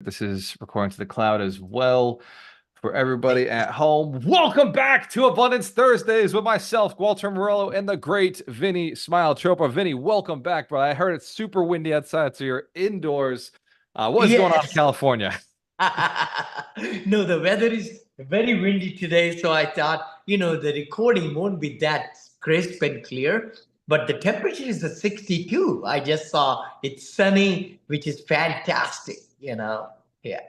This is recording to the cloud as well for everybody at home. Welcome back to Abundance Thursdays with myself, Gualter Amarelo, and the great Vinney Chopra. Vinny, welcome back, bro. I heard it's super windy outside, so you're indoors. What is going on in Yes. California? No, the weather is very windy today, so I thought, the recording won't be that crisp and clear. But the temperature is a 62. I just saw it's sunny, which is fantastic. Yeah.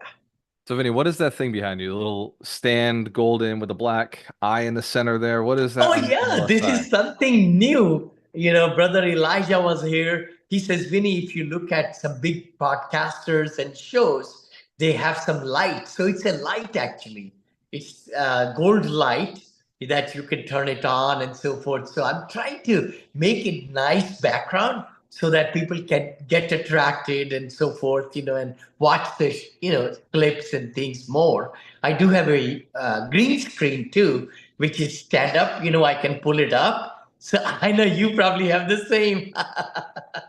So, Vinny, what is that thing behind you? The little stand golden with a black eye in the center there. What is that Oh, on the yeah, left this side? is something new. Brother Elijah was here. He says, Vinny, if you look at some big podcasters and shows, they have some light. So it's a light, actually. It's gold light that you can turn it on and so forth. So I'm trying to make it nice background so that people can get attracted and so forth, and watch the clips and things more. I do have a green screen too, which is stand up. I can pull it up. So I know you probably have the same.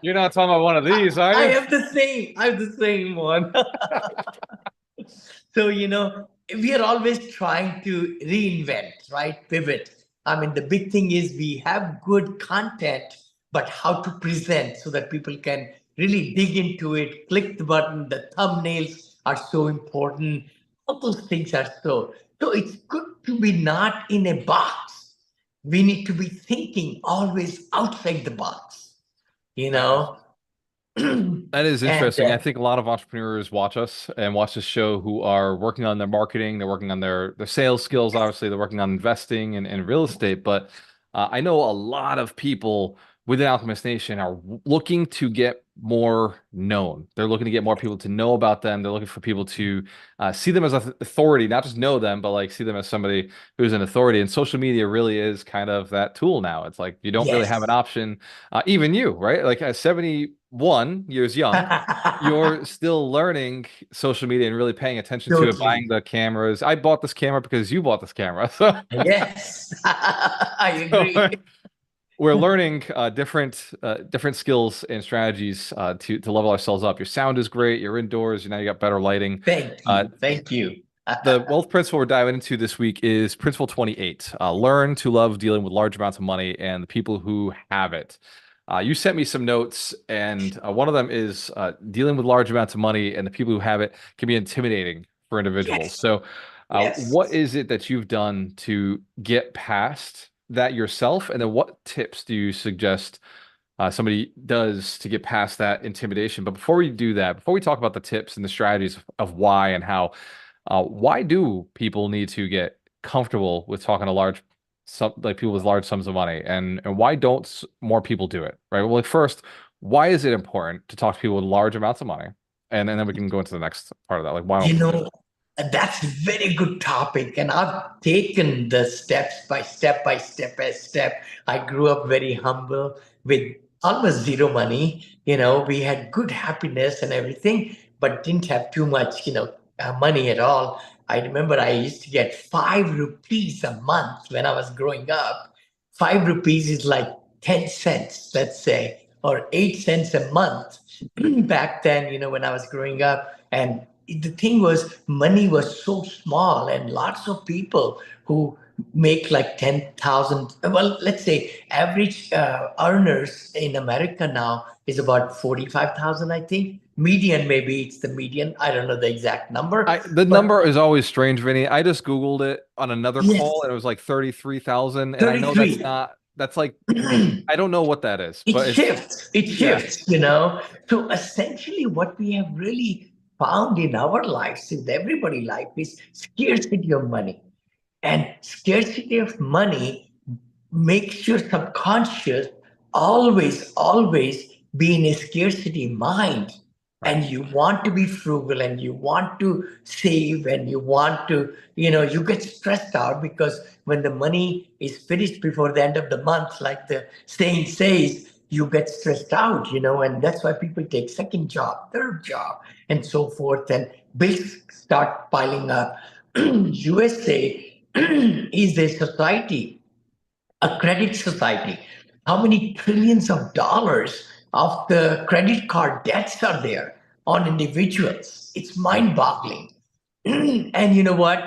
You're not talking about one of these, are I you? have the same. I have the same one. So, we are always trying to reinvent, right? Pivot. I mean, the big thing is we have good content, but how to present so that people can really dig into it, click the button, the thumbnails are so important. All those things are so it's good to be not in a box. We need to be thinking always outside the box, you know? and That is interesting. I think a lot of entrepreneurs watch us and watch this show who are working on their marketing, they're working on their sales skills, obviously, they're working on investing and real estate. But I know a lot of people within Alchemist Nation are looking to get more known. They're looking to get more people to know about them. They're looking for people to see them as an authority, not just know them, but like see them as somebody who's an authority. And social media really is kind of that tool now. It's like you don't really have an yes. option. Even you, right? Like at 71 years young, you're still learning social media and really paying attention to it, buying Totally. the cameras. I bought this camera because you bought this camera. Yes, I So, agree. we're learning different skills and strategies to level ourselves up. Your sound is great. You're indoors. Now you got better lighting. Thank Uh, you. Thank you. the wealth principle we're diving into this week is principle 28. Learn to love dealing with large amounts of money and the people who have it. You sent me some notes, and one of them is dealing with large amounts of money and the people who have it can be intimidating for individuals. Yes. So, what Yes. is it that you've done to get past that yourself? And then what tips do you suggest somebody does to get past that intimidation? But before we do that, before we talk about the tips and the strategies of why and how, why do people need to get comfortable with talking to like people with large sums of money, and why don't more people do it? Right. Well, like first, why is it important to talk to people with large amounts of money, and then we can go into the next part of that. Like, why don't You people do know, that's a very good topic. And I've taken the by step by step. I grew up very humble with almost zero money. We had good happiness and everything, but didn't have too much money at all. I remember I used to get 5 rupees a month when I was growing up. 5 rupees is like 10 cents, let's say, or 8 cents a month back then, when I was growing up. And the thing was, money was so small, and lots of people who make like 10,000, well, let's say average earners in America now is about 45,000, I think. Median, maybe it's the median. I don't know the exact number, the but number is always strange, Vinny. I just Googled it on another call yes, and it was like 33,000. And I know 33. that's like, I don't know what that is, It but it's, shifts. It yeah. shifts. So essentially, what we have really found in our lives, in everybody's life, is scarcity of money. And scarcity of money makes your subconscious always be in a scarcity mind. Right. And you want to be frugal and you want to save and you want to, you get stressed out because when the money is finished before the end of the month, like the saying says, you get stressed out, and that's why people take second job, third job, and so forth, and bills start piling up. USA is a society, a credit society. How many trillions of dollars of the credit card debts are there? on individuals. It's mind boggling. And you know what?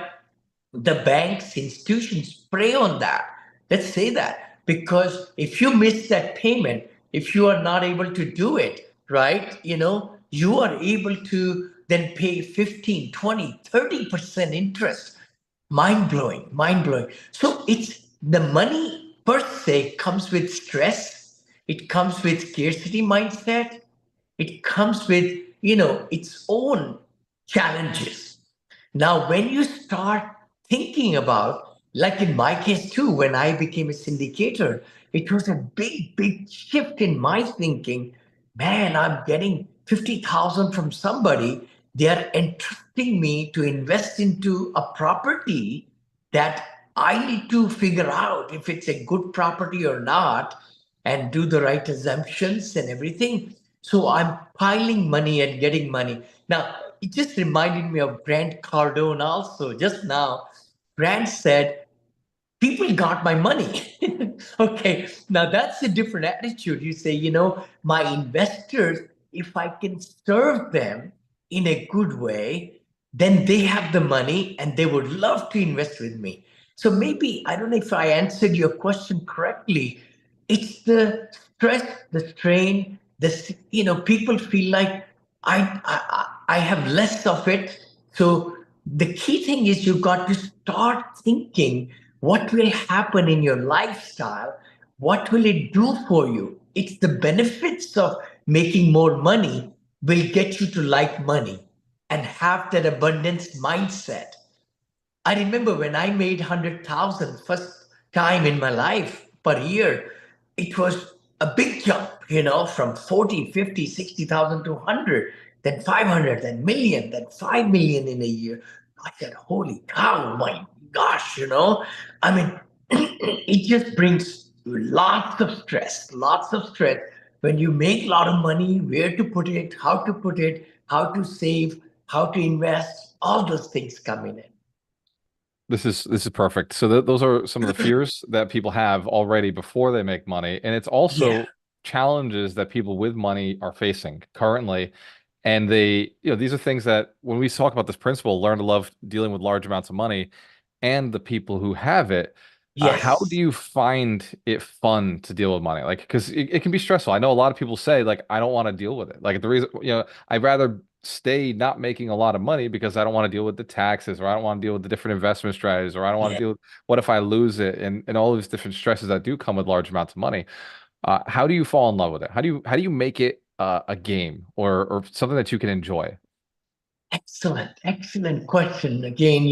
The banks, institutions prey on that. Let's say that. Because if you miss that payment, if you are not able to do it, right, you are able to then pay 15, 20, 30% interest. Mind blowing, mind blowing. So it's the money per se comes with stress, it comes with scarcity mindset, it comes with, its own challenges. Now, when you start thinking about, like in my case too, when I became a syndicator, it was a big, big shift in my thinking. Man, I'm getting 50,000 from somebody. They are entrusting me to invest into a property that I need to figure out if it's a good property or not and do the right assumptions and everything. So I'm piling money and getting money. Now, it just reminded me of Grant Cardone also. Just now, Grant said, people got my money. Okay, now that's a different attitude. You say, my investors, if I can serve them in a good way, then they have the money and they would love to invest with me. So maybe, I don't know if I answered your question correctly. It's the stress, the strain, people feel like I have less of it. So the key thing is you got to start thinking what will happen in your lifestyle, what will it do for you. It's the benefits of making more money will get you to like money and have that abundance mindset. I remember when I made 100,000 first time in my life per year, it was a big jump, from 40, 50, 60,000 to 100, then 500, then million, then 5 million in a year. I said, holy cow, my gosh, I mean, it just brings lots of stress. When you make a lot of money, where to put it, how to save, how to invest, all those things come in it. This is perfect. So th those are some of the fears that people have already before they make money, and it's Yeah. also challenges that people with money are facing currently. And these are things that when we talk about this principle, learn to love dealing with large amounts of money, and the people who have it. How do Yes. you find it fun to deal with money? Like, because it can be stressful. I know a lot of people say, like, I don't want to deal with it. Like, the reason, I'd rather stay not making a lot of money because I don't want to deal with the taxes, or I don't want to deal with the different investment strategies, or I don't want Yeah. to deal with what if I lose it, and all these different stresses that do come with large amounts of money. How do you fall in love with it? How do you make it a game, or something that you can enjoy? Excellent, excellent question. Again,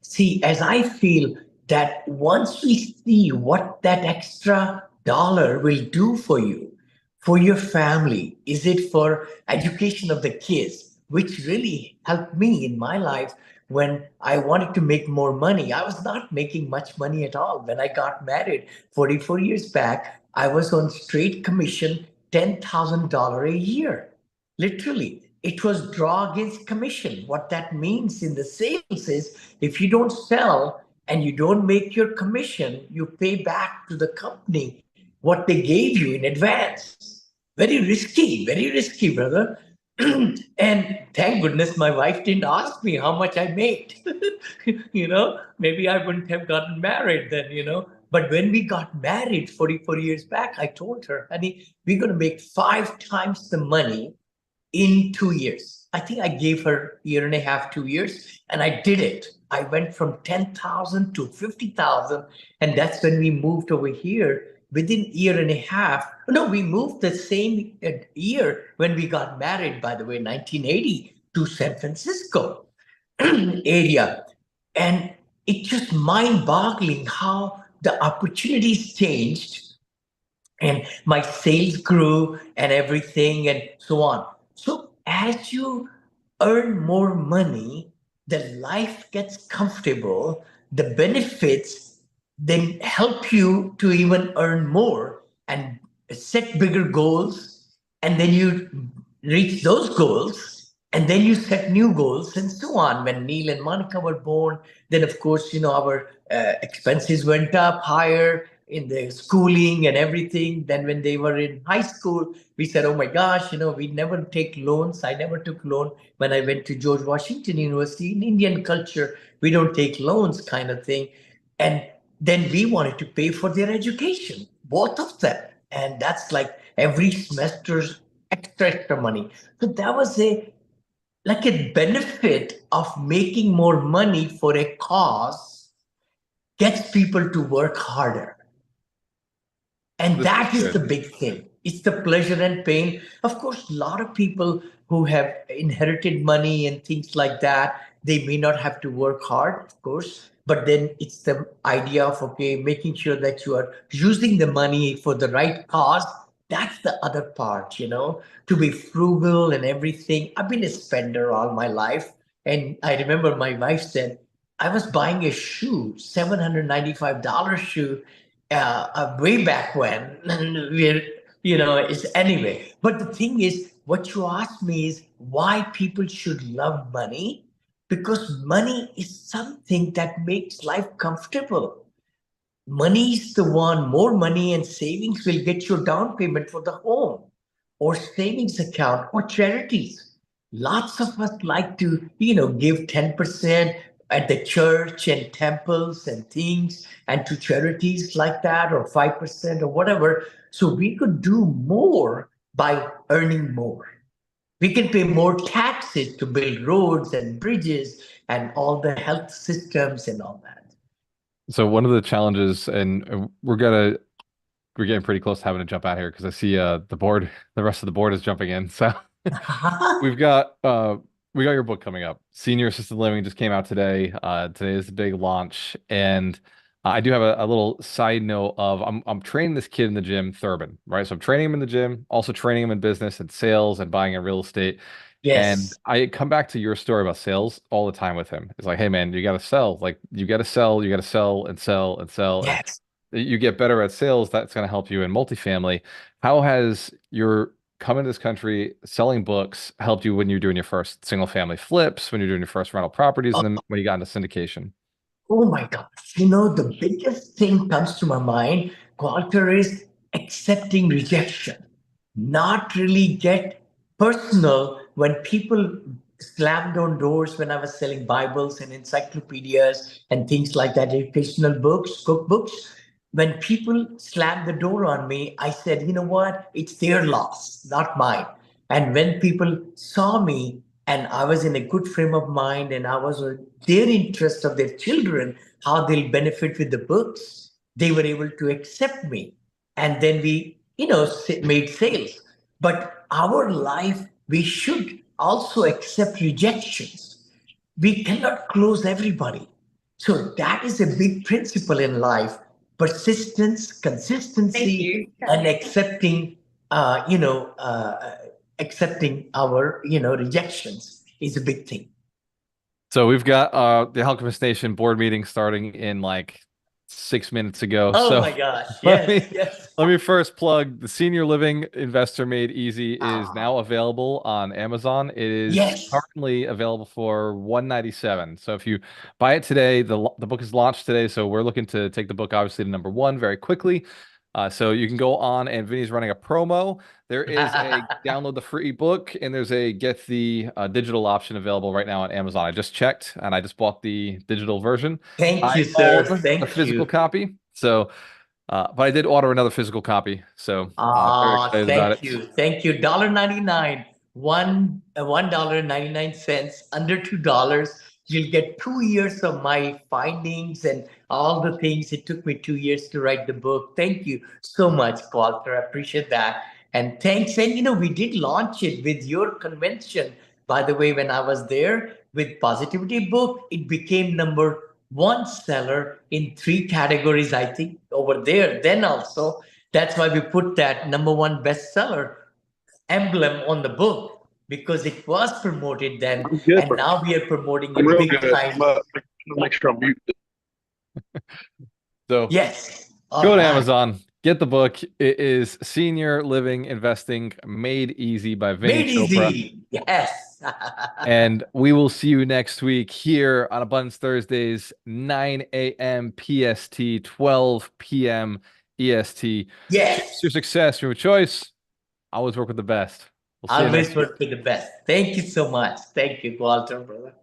see, as I feel that once we see what that extra dollar will do for your family, is it for education of the kids, which really helped me in my life when I wanted to make more money. I was not making much money at all. When I got married 44 years back, I was on straight commission, $10,000 a year. Literally, it was draw against commission. What that means in the sales is if you don't sell and you don't make your commission, you pay back to the company what they gave you in advance. Very risky, brother. And thank goodness my wife didn't ask me how much I made. Maybe I wouldn't have gotten married then. But when we got married 44 years back, I told her, honey, we're going to make 5 times the money in 2 years. I think I gave her year and a half, 2 years, and I did it. I went from 10,000 to 50,000, and that's when we moved over here. Within year and a half, no, we moved the same year when we got married. By the way, 1980 to San Francisco area, and it's just mind-boggling how the opportunities changed and my sales grew and everything and so on. So as you earn more money, the life gets comfortable, the benefits then help you to even earn more and set bigger goals, and then you reach those goals, and then you set new goals and so on. When Neil and Monica were born, then of course our expenses went up higher, the schooling and everything. Then when they were in high school, we said, "Oh my gosh, we never take loans." I never took loan when I went to George Washington University. In Indian culture, we don't take loans, kind of thing. And then we wanted to pay for their education, both of them, and that's like every semester's extra money. So that was a like a benefit of making more money for a cause gets people to work harder. And This is that is the good. big thing. It's the pleasure and pain. Of course, a lot of people who have inherited money and things like that, they may not have to work hard, of course. But then it's the idea of, okay, making sure that you are using the money for the right cause. That's the other part, to be frugal and everything. I've been a spender all my life. And I remember my wife said, I was buying a shoe, $795 shoe, way back when. We're, it's anyway. But the thing is, what you asked me is why people should love money, because money is something that makes life comfortable. Money is the one, more money and savings will get your down payment for the home or savings account or charities. Lots of us like to, give 10% at the church and temples and things and to charities like that or 5% or whatever. So we could do more by earning more. We can pay more taxes to build roads and bridges and all the health systems and all that. So one of the challenges, and we're getting pretty close to having to jump out here because I see the rest of the board is jumping in. So we've got uh we got your book coming up. Senior Assisted Living just came out today. Today is the big launch, and I do have a little side note of I'm training this kid in the gym, Thurban, right? So I'm training him in the gym, also training him in business and sales and buying in real estate. And Yes. I come back to your story about sales all the time with him. It's like, hey man, you got to sell. Like you got to sell, you got to sell and sell and sell, and Yes. you get better at sales. That's going to help you in multifamily. How has your coming to this country, selling books helped you when you're doing your first single family flips, when you're doing your first rental properties, and then when you got into syndication? Oh my God. The biggest thing comes to my mind, Gualter, is accepting rejection. Not really get personal when people slammed on doors when I was selling Bibles and encyclopedias and things like that, educational books, cookbooks. When people slammed the door on me, I said, you know what? It's their loss, not mine. And when people saw me and I was in a good frame of mind and I was their interest of their children, how they'll benefit with the books, they were able to accept me. And then we, made sales. But our life, we should also accept rejections. We cannot close everybody. So that is a big principle in life: persistence, consistency, and accepting our, rejections is a big thing. So we've got the Alchemist Nation board meeting starting in like 6 minutes ago. Oh So my gosh. let Yes, me yes. let me first plug the Senior Living Investor Made Easy is Ah, now available on Amazon. It is yes. currently available for 197. So if you buy it today, the book is launched today. So we're looking to take the book obviously to number one very quickly. So you can go on, and Vinny's running a promo. There is a download the free book, and there's a get the digital option available right now on Amazon. I just checked, and I just bought the digital version. Thank I you, sir. own the Thank physical you. copy, so but I did order another physical copy, so very Ah, excited about thank it. you. Thank you. $1.99, $1.99, under $2. You'll get 2 years of my findings and all the things. It took me 2 years to write the book. Thank you so much, Walter. I appreciate that. And thanks. And we did launch it with your convention. By the way, when I was there with Positivity Book, it became number one seller in three categories, I think, over there. Then also, that's why we put that number one bestseller emblem on the book, because it was promoted then, I'm good, and bro. now we are promoting I'm it real big good. time. Make sure I'm mute. So Yes. All go to right. Amazon, get the book. It is Senior Living Investing Made Easy by Vinney Made Chopra. easy. Yes. And we will see you next week here on Abundance Thursdays, 9 a.m. PST, 12 p.m. EST. Cheers to your Yes, success, your choice. Always work with the best. We'll see you next always week. work with the best. Thank you so much. Thank you, Gualter, brother.